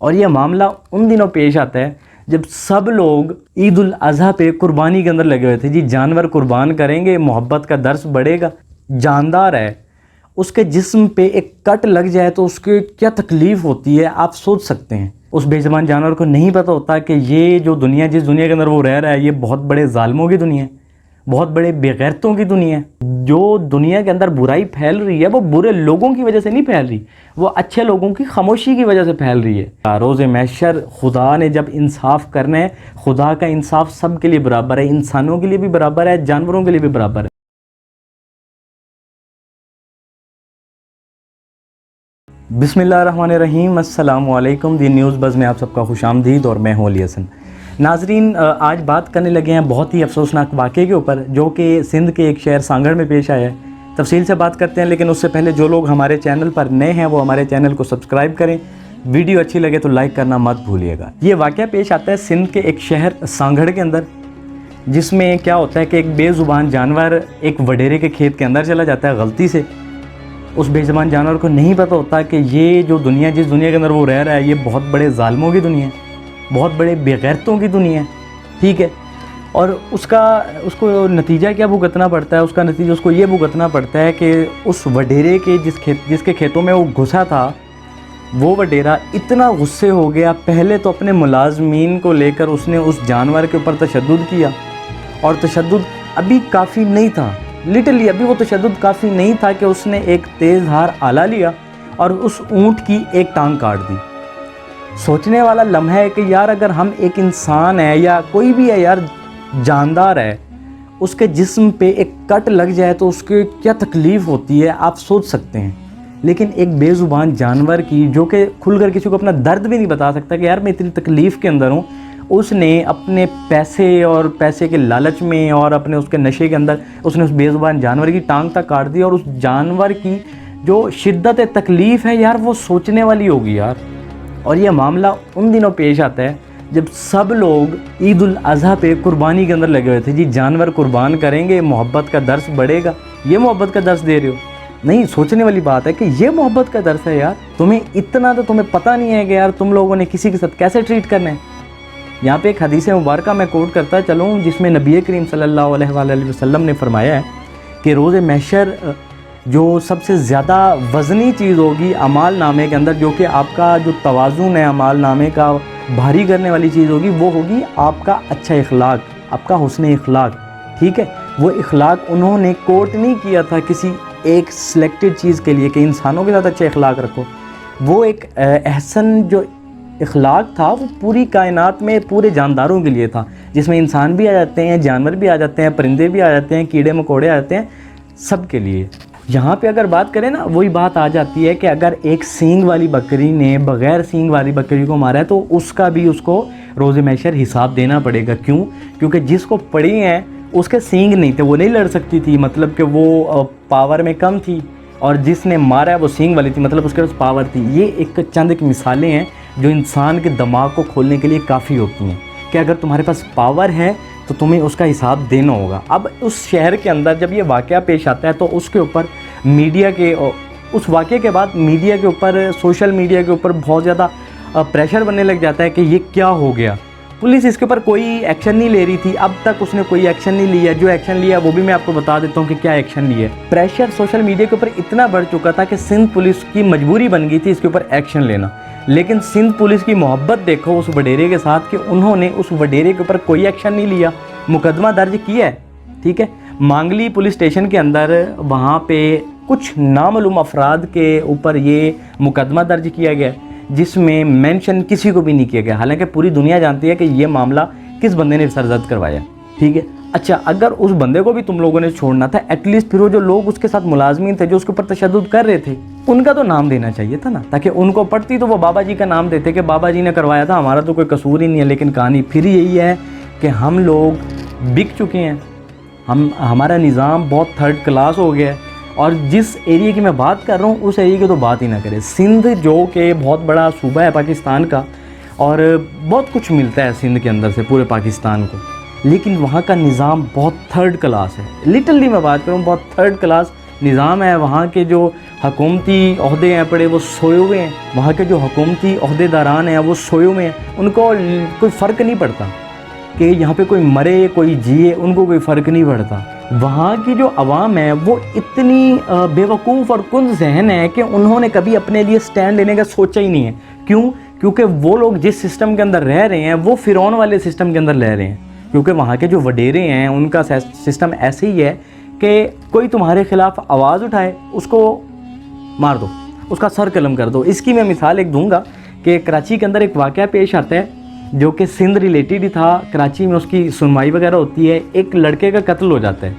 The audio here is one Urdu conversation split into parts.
اور یہ معاملہ ان دنوں پیش آتا ہے جب سب لوگ عید الاضحیٰ پہ قربانی کے اندر لگے ہوئے تھے. جی جانور قربان کریں گے، محبت کا درس بڑھے گا. جاندار ہے، اس کے جسم پہ ایک کٹ لگ جائے تو اس کی کیا تکلیف ہوتی ہے آپ سوچ سکتے ہیں. اس بے زبان جانور کو نہیں پتہ ہوتا کہ یہ جو دنیا، جس دنیا کے اندر وہ رہ رہا ہے، یہ بہت بڑے ظالموں کی دنیا ہے، بہت بڑے بے غیرتوں کی دنیا ہے. جو دنیا کے اندر برائی پھیل رہی ہے وہ برے لوگوں کی وجہ سے نہیں پھیل رہی، وہ اچھے لوگوں کی خاموشی کی وجہ سے پھیل رہی ہے. روز محشر خدا نے جب انصاف کرنا ہے، خدا کا انصاف سب کے لیے برابر ہے، انسانوں کے لیے بھی برابر ہے، جانوروں کے لیے بھی برابر ہے. بسم اللہ الرحمن الرحیم. السلام علیکم. دی نیوز بز میں آپ سب کا خوش آمدید اور میں ہوں علی حسن. ناظرین، آج بات کرنے لگے ہیں بہت ہی افسوسناک واقعے کے اوپر جو کہ سندھ کے ایک شہر سانگھڑ میں پیش آیا ہے. تفصیل سے بات کرتے ہیں، لیکن اس سے پہلے جو لوگ ہمارے چینل پر نئے ہیں وہ ہمارے چینل کو سبسکرائب کریں. ویڈیو اچھی لگے تو لائک کرنا مت بھولیے گا. یہ واقعہ پیش آتا ہے سندھ کے ایک شہر سانگھڑ کے اندر، جس میں کیا ہوتا ہے کہ ایک بے زبان جانور ایک وڈیرے کے کھیت کے اندر چلا جاتا ہے غلطی سے. اس بے زبان جانور کو نہیں پتہ ہوتا کہ یہ جو دنیا، جس دنیا کے اندر وہ رہ رہا ہے، یہ بہت بڑے ظالموں کی دنیا ہے، بہت بڑے بے غیرتوں کی دنیا ہے. ٹھیک ہے، اور اس کو نتیجہ کیا بھگتنا پڑتا ہے؟ اس کا نتیجہ اس کو یہ بھگتنا پڑتا ہے کہ اس وڈیرے کے جس کے کھیتوں میں وہ گھسا تھا، وہ وڈیرا اتنا غصے ہو گیا. پہلے تو اپنے ملازمین کو لے کر اس نے اس جانور کے اوپر تشدد کیا، اور تشدد ابھی کافی نہیں تھا، لٹرلی ابھی وہ تشدد کافی نہیں تھا کہ اس نے ایک تیز دھار آلہ لیا اور اس اونٹ کی ایک ٹانگ کاٹ دی. سوچنے والا لمحہ ہے کہ یار اگر ہم ایک انسان ہے یا کوئی بھی ہے یار، جاندار ہے، اس کے جسم پہ ایک کٹ لگ جائے تو اس کی کیا تکلیف ہوتی ہے آپ سوچ سکتے ہیں. لیکن ایک بے زبان جانور کی، جو کہ کھل کر کسی کو اپنا درد بھی نہیں بتا سکتا کہ یار میں اتنی تکلیف کے اندر ہوں، اس نے اپنے پیسے اور پیسے کے لالچ میں اور اپنے اس کے نشے کے اندر اس نے اس بے زبان جانور کی ٹانگ تک کاٹ دی. اور اس جانور کی جو شدت تکلیف ہے یار، وہ سوچنے والی ہوگی یار. اور یہ معاملہ ان دنوں پیش آتا ہے جب سب لوگ عید الاضحیٰ پہ قربانی کے اندر لگے ہوئے تھے. جی جانور قربان کریں گے، محبت کا درس بڑھے گا. یہ محبت کا درس دے رہے ہو؟ نہیں، سوچنے والی بات ہے کہ یہ محبت کا درس ہے یار. تمہیں اتنا تو تمہیں پتہ نہیں ہے کہ یار تم لوگوں نے کسی کے ساتھ کیسے ٹریٹ کرنا ہے. یہاں پہ ایک حدیث مبارکہ میں کوٹ کرتا چلوں، جس میں نبی کریم صلی اللہ علیہ وآلہ وسلم نے فرمایا ہے کہ روز محشر جو سب سے زیادہ وزنی چیز ہوگی اعمال نامے کے اندر، جو کہ آپ کا جو توازن ہے اعمال نامے کا بھاری کرنے والی چیز ہوگی، وہ ہوگی آپ کا اچھا اخلاق، آپ کا حسن اخلاق. ٹھیک ہے، وہ اخلاق انہوں نے کوٹ نہیں کیا تھا کسی ایک سلیکٹڈ چیز کے لیے کہ انسانوں کے ساتھ اچھے اخلاق رکھو. وہ ایک احسن جو اخلاق تھا وہ پوری کائنات میں پورے جانداروں کے لیے تھا، جس میں انسان بھی آ جاتے ہیں، جانور بھی آ جاتے ہیں، پرندے بھی آ جاتے ہیں، کیڑے مکوڑے آ جاتے ہیں، سب کے لیے. یہاں پہ اگر بات کریں نا، وہی بات آ جاتی ہے کہ اگر ایک سینگ والی بکری نے بغیر سینگ والی بکری کو مارا ہے تو اس کا بھی اس کو روز محشر حساب دینا پڑے گا. کیوں؟ کیونکہ جس کو پڑی ہیں اس کے سینگ نہیں تھے، وہ نہیں لڑ سکتی تھی، مطلب کہ وہ پاور میں کم تھی، اور جس نے مارا ہے وہ سینگ والی تھی، مطلب اس کے پاس پاور تھی. یہ ایک چند ایک مثالیں ہیں جو انسان کے دماغ کو کھولنے کے لیے کافی ہوتی ہیں کہ اگر تمہارے پاس پاور ہے تو تمہیں اس کا حساب دینا ہوگا. اب اس شہر کے اندر جب یہ واقعہ پیش آتا ہے تو اس کے اوپر میڈیا کے، اس واقعے کے بعد میڈیا کے اوپر، سوشل میڈیا کے اوپر بہت زیادہ پریشر بننے لگ جاتا ہے کہ یہ کیا ہو گیا. پولیس اس کے اوپر کوئی ایکشن نہیں لے رہی تھی، اب تک اس نے کوئی ایکشن نہیں لیا. جو ایکشن لیا وہ بھی میں آپ کو بتا دیتا ہوں کہ کیا ایکشن لیا. پریشر سوشل میڈیا کے اوپر اتنا بڑھ چکا تھا کہ سندھ پولیس کی مجبوری بن گئی تھی اس کے اوپر ایکشن لینا. لیکن سندھ پولیس کی محبت دیکھو اس وڈیرے کے ساتھ کہ انہوں نے اس وڈیرے کے اوپر کوئی ایکشن نہیں لیا، مقدمہ درج کیا ہے. ٹھیک ہے، مانگلی پولیس اسٹیشن کے اندر وہاں پہ کچھ نامعلوم افراد کے اوپر یہ مقدمہ درج کیا گیا جس میں مینشن کسی کو بھی نہیں کیا گیا، حالانکہ پوری دنیا جانتی ہے کہ یہ معاملہ کس بندے نے سرزد کروایا. ٹھیک ہے، اچھا اگر اس بندے کو بھی تم لوگوں نے چھوڑنا تھا، ایٹ لیسٹ پھر وہ جو لوگ اس کے ساتھ ملازمین تھے جو اس کے اوپر تشدد کر رہے تھے، ان کا تو نام دینا چاہیے تھا نا، تاکہ ان کو پڑھتی تو وہ بابا جی کا نام دیتے کہ بابا جی نے کروایا تھا، ہمارا تو کوئی قصور ہی نہیں ہے. لیکن کہانی پھر یہی ہے کہ ہم لوگ بک چکے ہیں، ہمارا نظام بہت تھرڈ کلاس ہو گیا ہے. اور جس ایریے کی میں بات کر رہا ہوں اس ایریے کی تو بات ہی نہ کرے. سندھ جو کہ بہت بڑا صوبہ ہے پاکستان کا، اور بہت کچھ ملتا ہے سندھ کے اندر سے پورے پاکستان کو، لیکن وہاں کا نظام بہت تھرڈ کلاس ہے. لٹرلی میں بات کروں، بہت تھرڈ کلاس نظام ہے. وہاں کے جو حکومتی عہدے ہیں پڑے وہ سوئے ہوئے ہیں، وہاں کے جو حکومتی عہدیداران ہیں وہ سوئے ہوئے ہیں، ان کو کوئی فرق نہیں پڑتا کہ یہاں پہ کوئی مرے کوئی جیے، ان کو کوئی فرق نہیں پڑتا۔ وہاں کی جو عوام ہے وہ اتنی بے وقوف اور کن ذہن ہے کہ انہوں نے کبھی اپنے لیے سٹینڈ لینے کا سوچا ہی نہیں ہے۔ کیوں؟ کیونکہ وہ لوگ جس سسٹم کے اندر رہ رہے ہیں وہ فرعون والے سسٹم کے اندر رہ رہے ہیں، کیونکہ وہاں کے جو وڈیرے ہیں ان کا سسٹم ایسے ہی ہے کہ کوئی تمہارے خلاف آواز اٹھائے اس کو مار دو، اس کا سر قلم کر دو۔ اس کی میں مثال ایک دوں گا کہ کراچی کے اندر ایک واقعہ پیش آتا ہے جو کہ سندھ ریلیٹڈ ہی تھا۔ کراچی میں اس کی سنوائی وغیرہ ہوتی ہے، ایک لڑکے کا قتل ہو جاتا ہے،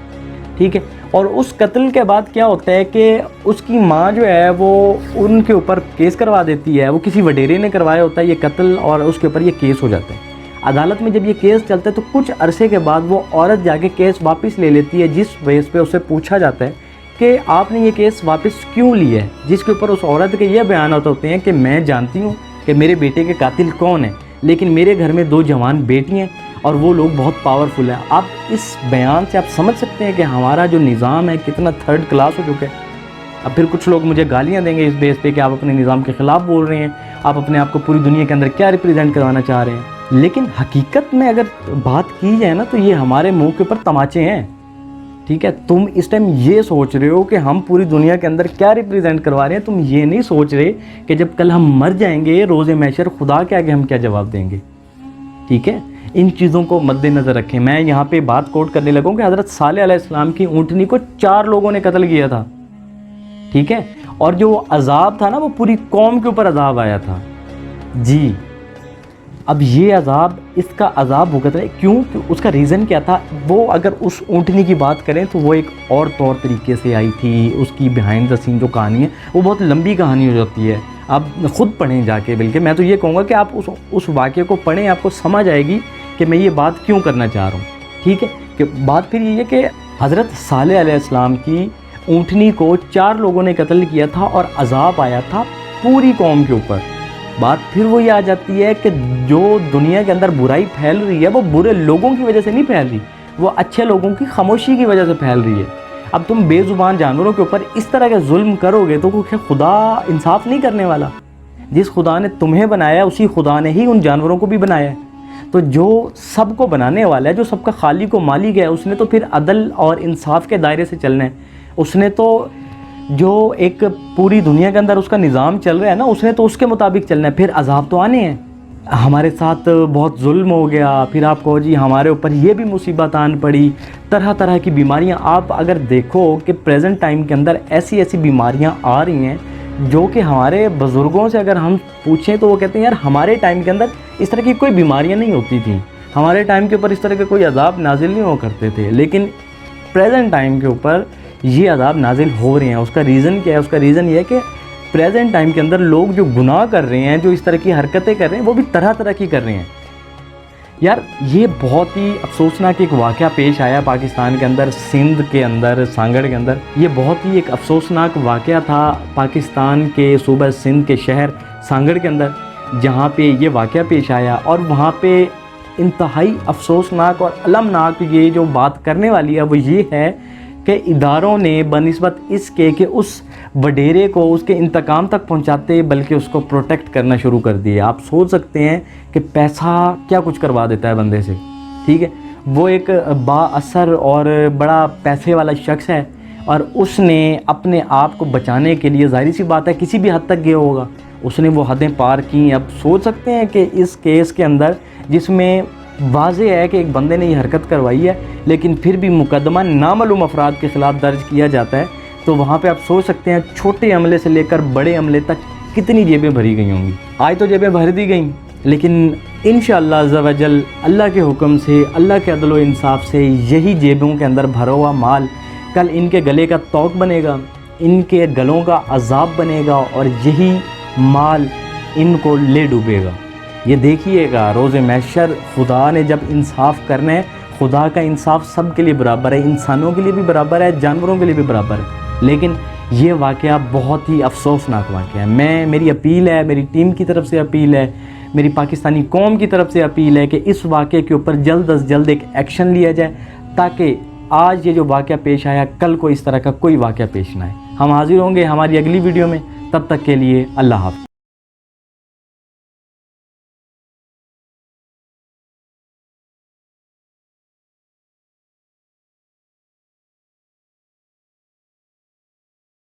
ٹھیک ہے، اور اس قتل کے بعد کیا ہوتا ہے کہ اس کی ماں جو ہے وہ ان کے اوپر کیس کروا دیتی ہے، وہ کسی وڈیرے نے کروایا ہوتا ہے یہ قتل، اور اس کے اوپر یہ کیس ہو جاتا ہے۔ عدالت میں جب یہ کیس چلتا ہے تو کچھ عرصے کے بعد وہ عورت جا کے کیس واپس لے لیتی ہے، جس بیس پہ اسے پوچھا جاتا ہے کہ آپ نے یہ کیس واپس کیوں لیا ہے، جس کے اوپر اس عورت کے یہ بیانات ہوتے ہیں کہ میں جانتی ہوں کہ میرے بیٹے کے قاتل کون ہیں، لیکن میرے گھر میں 2 جوان بیٹی ہیں اور وہ لوگ بہت پاورفل ہیں۔ آپ اس بیان سے آپ سمجھ سکتے ہیں کہ ہمارا جو نظام ہے کتنا تھرڈ کلاس ہو چکا ہے۔ اب پھر کچھ لوگ مجھے گالیاں دیں گے اس بیس پہ کہ آپ اپنے نظام کے خلاف بول رہے ہیں، آپ اپنے آپ کو پوری دنیا کے اندر کیا ریپرزینٹ کروانا چاہ رہے ہیں، لیکن حقیقت میں اگر بات کی جائے نا تو یہ ہمارے منہ کے اوپر تماچے ہیں، ٹھیک ہے۔ تم اس ٹائم یہ سوچ رہے ہو کہ ہم پوری دنیا کے اندر کیا ریپرزینٹ کروا رہے ہیں، تم یہ نہیں سوچ رہے کہ جب کل ہم مر جائیں گے روز محشر خدا کے آگے ہم کیا جواب دیں گے، ٹھیک ہے۔ ان چیزوں کو مد نظر رکھیں۔ میں یہاں پہ بات کوٹ کرنے لگوں کہ حضرت صالح علیہ السلام کی اونٹنی کو 4 لوگوں نے قتل کیا تھا، ٹھیک ہے، اور جو عذاب تھا نا وہ پوری قوم کے اوپر عذاب آیا تھا جی۔ اب یہ عذاب، اس کا عذاب بھگت رہے، کیوں؟ اس کا ریزن کیا تھا؟ وہ اگر اس اونٹنی کی بات کریں تو وہ ایک اور طور طریقے سے آئی تھی، اس کی بیہائنڈ دا سین جو کہانی ہے وہ بہت لمبی کہانی ہو جاتی ہے، آپ خود پڑھیں جا کے، بلکہ میں تو یہ کہوں گا کہ آپ اس واقعے کو پڑھیں، آپ کو سمجھ آئے گی کہ میں یہ بات کیوں کرنا چاہ رہا ہوں، ٹھیک ہے۔ کہ بات پھر یہ ہے کہ حضرت صالح علیہ السلام کی اونٹنی کو 4 لوگوں نے قتل کیا تھا اور عذاب آیا تھا پوری قوم کے اوپر۔ بات پھر وہی آ جاتی ہے کہ جو دنیا کے اندر برائی پھیل رہی ہے وہ برے لوگوں کی وجہ سے نہیں پھیل رہی، وہ اچھے لوگوں کی خاموشی کی وجہ سے پھیل رہی ہے۔ اب تم بے زبان جانوروں کے اوپر اس طرح کے ظلم کرو گے تو کوئی خدا انصاف نہیں کرنے والا۔ جس خدا نے تمہیں بنایا اسی خدا نے ہی ان جانوروں کو بھی بنایا ہے، تو جو سب کو بنانے والا ہے، جو سب کا خالق و مالک ہے، اس نے تو پھر عدل اور انصاف کے دائرے سے چلنا ہے۔ اس نے تو جو ایک پوری دنیا کے اندر اس کا نظام چل رہا ہے نا، اس نے تو اس کے مطابق چلنا ہے۔ پھر عذاب تو آنے ہیں، ہمارے ساتھ بہت ظلم ہو گیا، پھر آپ کہو جی ہمارے اوپر یہ بھی مصیبت آن پڑی، طرح طرح کی بیماریاں۔ آپ اگر دیکھو کہ پریزنٹ ٹائم کے اندر ایسی ایسی بیماریاں آ رہی ہیں جو کہ ہمارے بزرگوں سے اگر ہم پوچھیں تو وہ کہتے ہیں یار ہمارے ٹائم کے اندر اس طرح کی کوئی بیماریاں نہیں ہوتی تھیں، ہمارے ٹائم کے اوپر اس طرح کے کوئی عذاب نازل نہیں ہو کرتے تھے، لیکن پریزنٹ ٹائم کے اوپر یہ عذاب نازل ہو رہے ہیں۔ اس کا ریزن کیا ہے؟ اس کا ریزن یہ ہے کہ پریزنٹ ٹائم کے اندر لوگ جو گناہ کر رہے ہیں، جو اس طرح کی حرکتیں کر رہے ہیں، وہ بھی طرح طرح کی کر رہے ہیں۔ یار یہ بہت ہی افسوسناک ایک واقعہ پیش آیا پاکستان کے اندر، سندھ کے اندر، سانگڑ کے اندر۔ یہ بہت ہی ایک افسوسناک واقعہ تھا پاکستان کے صوبہ سندھ کے شہر سانگڑ کے اندر، جہاں پہ یہ واقعہ پیش آیا، اور وہاں پہ انتہائی افسوسناک اور المناک یہ جو بات کرنے والی ہے وہ یہ ہے کہ اداروں نے بنسبت اس کے کہ اس وڈیرے کو اس کے انتقام تک پہنچاتے بلکہ اس کو پروٹیکٹ کرنا شروع کر دیا۔ آپ سوچ سکتے ہیں کہ پیسہ کیا کچھ کروا دیتا ہے بندے سے، ٹھیک ہے۔ وہ ایک با اثر اور بڑا پیسے والا شخص ہے، اور اس نے اپنے آپ کو بچانے کے لیے، ظاہری سی بات ہے کسی بھی حد تک گیا ہوگا، اس نے وہ حدیں پار کی۔ اب سوچ سکتے ہیں کہ اس کیس کے اندر جس میں واضح ہے کہ ایک بندے نے یہ حرکت کروائی ہے، لیکن پھر بھی مقدمہ نامعلوم افراد کے خلاف درج کیا جاتا ہے، تو وہاں پہ آپ سوچ سکتے ہیں چھوٹے عملے سے لے کر بڑے عملے تک کتنی جیبیں بھری گئی ہوں گی۔ آج تو جیبیں بھر دی گئیں، لیکن انشاءاللہ عز و جل اللہ کے حکم سے، اللہ کے عدل و انصاف سے یہی جیبوں کے اندر بھرا ہوا مال کل ان کے گلے کا طوق بنے گا، ان کے گلوں کا عذاب بنے گا، اور یہی مال ان کو لے ڈوبے گا۔ یہ دیکھیے گا روز محشر خدا نے جب انصاف کرنا ہے، خدا کا انصاف سب کے لیے برابر ہے، انسانوں کے لیے بھی برابر ہے، جانوروں کے لیے بھی برابر ہے، لیکن یہ واقعہ بہت ہی افسوسناک واقعہ ہے۔ میری اپیل ہے، میری ٹیم کی طرف سے اپیل ہے، میری پاکستانی قوم کی طرف سے اپیل ہے کہ اس واقعے کے اوپر جلد از جلد ایک ایکشن لیا جائے، تاکہ آج یہ جو واقعہ پیش آیا کل کو اس طرح کا کوئی واقعہ پیش نہ آئے۔ ہم حاضر ہوں گے ہماری اگلی ویڈیو میں، تب تک کے لیے اللہ حافظ۔